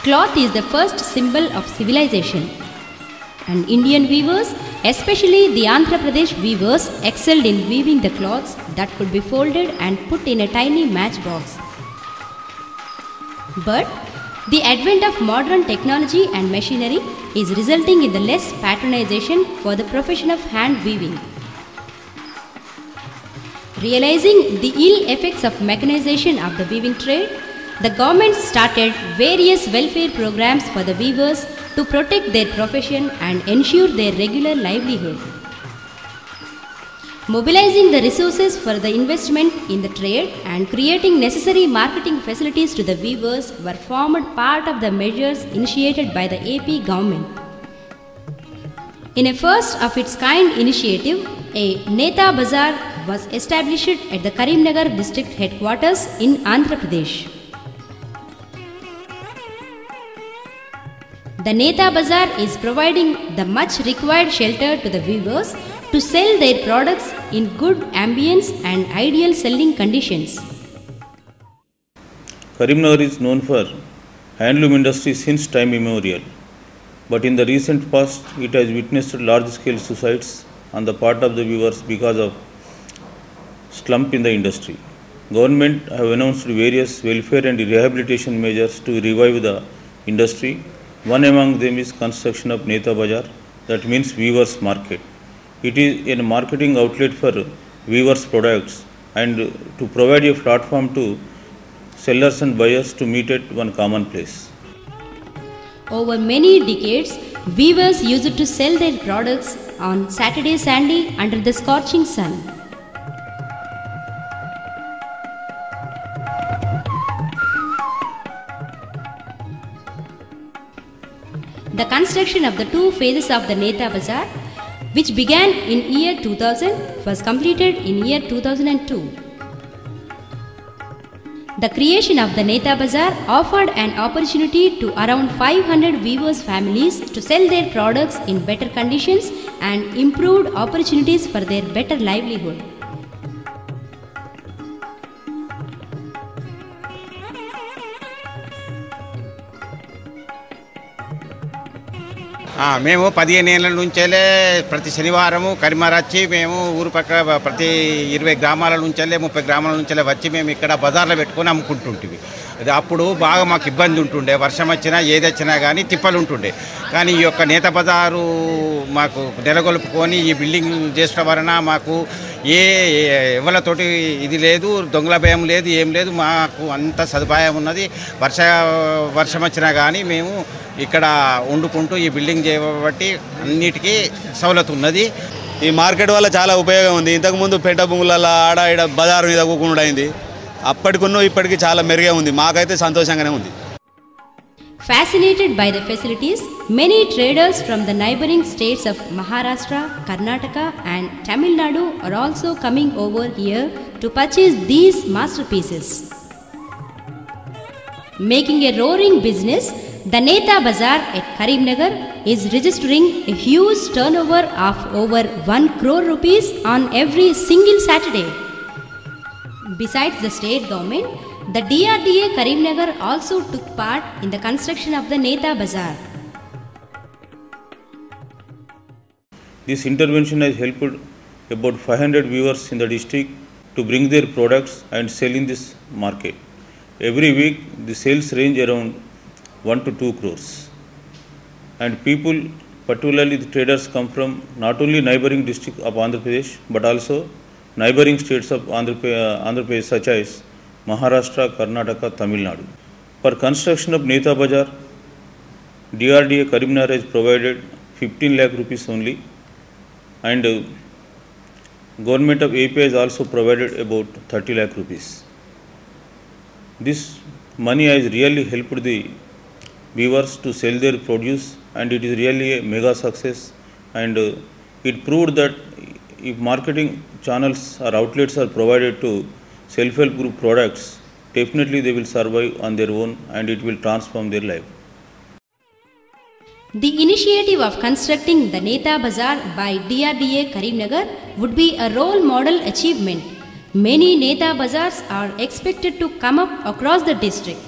Cloth is the first symbol of civilization, and Indian weavers, especially the Andhra Pradesh weavers, excelled in weaving the cloths that could be folded and put in a tiny matchbox. But the advent of modern technology and machinery is resulting in the less patronization for the profession of hand weaving. Realizing the ill effects of mechanization of the weaving trade, the government started various welfare programs for the weavers to protect their profession and ensure their regular livelihood. Mobilizing the resources for the investment in the trade and creating necessary marketing facilities to the weavers were formed part of the measures initiated by the AP government. In a first of its kind initiative, a Neta Bazaar was established at the Karimnagar district headquarters in Andhra Pradesh. The Neta Bazaar is providing the much required shelter to the weavers to sell their products in good ambience and ideal selling conditions. Karimnagar is known for handloom industry since time immemorial, but in the recent past it has witnessed large-scale suicides on the part of the weavers because of slump in the industry. Government have announced various welfare and rehabilitation measures to revive the industry. One among them is construction of Neta Bazaar, that means weavers market. It is a marketing outlet for weavers products and to provide a platform to sellers and buyers to meet at one common place. Over many decades, weavers used to sell their products on Saturday Sunday under the scorching sun. The construction of the two phases of the Neta Bazaar, which began in year 2000, was completed in year 2002. The creation of the Neta Bazaar offered an opportunity to around 500 weavers' families to sell their products in better conditions and improved opportunities for their better livelihood. మేము 15 ఏళ్ల నుంచేలే ప్రతి శనివారము కరీంనగర్ వచ్చి మేము ఊరు పక్క ప్రతి 20 గ్రామాల నుంచేలే 30 గ్రామాల నుంచేలే వచ్చి మేము ఇక్కడ బజార్లో పెట్టుకొని అమ్ముకుంటుంటివి. అది అప్పుడు బాగా మాకు ఇబ్బంది ఉంటుండే, వర్షం వచ్చినా ఏది వచ్చినా కానీ తిప్పలు ఉంటుండే. కానీ ఈ యొక్క నేత బజారు మాకు నెలకొల్పుకొని ఈ బిల్డింగ్ చేసిన వలన మాకు ఎవరితోటి ఇది లేదు, దొంగల భయం లేదు, ఏం లేదు, మాకు అంత సదుపాయం ఉన్నది. వర్షం వచ్చినా కానీ మేము ఇక్కడ వండుకుంటూ ఈ బిల్డింగ్ చేయబట్టి అన్నిటికీ సౌలత్ ఉన్నది. ఈ మార్కెట్ వల్ల చాలా ఉపయోగం ఉంది. ఇంతకుముందు పెంట భూములలో ఆడ ఈడ బజారు మీద కూకుండా అయింది. అప్పటికున్న ఇప్పటికీ చాలా మెరుగే ఉంది. మాకైతే సంతోషంగానే ఉంది. Fascinated by the facilities, many traders from the neighboring states of Maharashtra, Karnataka and Tamil Nadu are also coming over here to purchase these masterpieces. Making a roaring business, the Neta Bazaar at Karimnagar is registering a huge turnover of over 1 crore rupees on every single Saturday. Besides the state government, the DRDA Karimnagar also took part in the construction of the Neta Bazaar. This intervention has helped about 500 weavers in the district to bring their products and sell in this market. Every week, the sales range around 1 to 2 crores. And people, particularly the traders, come from not only neighboring district of Andhra Pradesh, but also neighboring states of Andhra Pradesh such as Maharashtra, Karnataka, Tamil Nadu. For construction of Neta Bazaar, DRDA Karimnagar has provided 15 lakh rupees only, and Government of AP has also provided about 30 lakh rupees. This money has really helped the weavers to sell their produce, and it is really a mega success, and it proved that if marketing channels or outlets are provided to self-help group products, definitely they will survive on their own and it will transform their life. The initiative of constructing the Neta Bazaar by DRDA Karimnagar would be a role model achievement. Many Neta Bazaars are expected to come up across the district.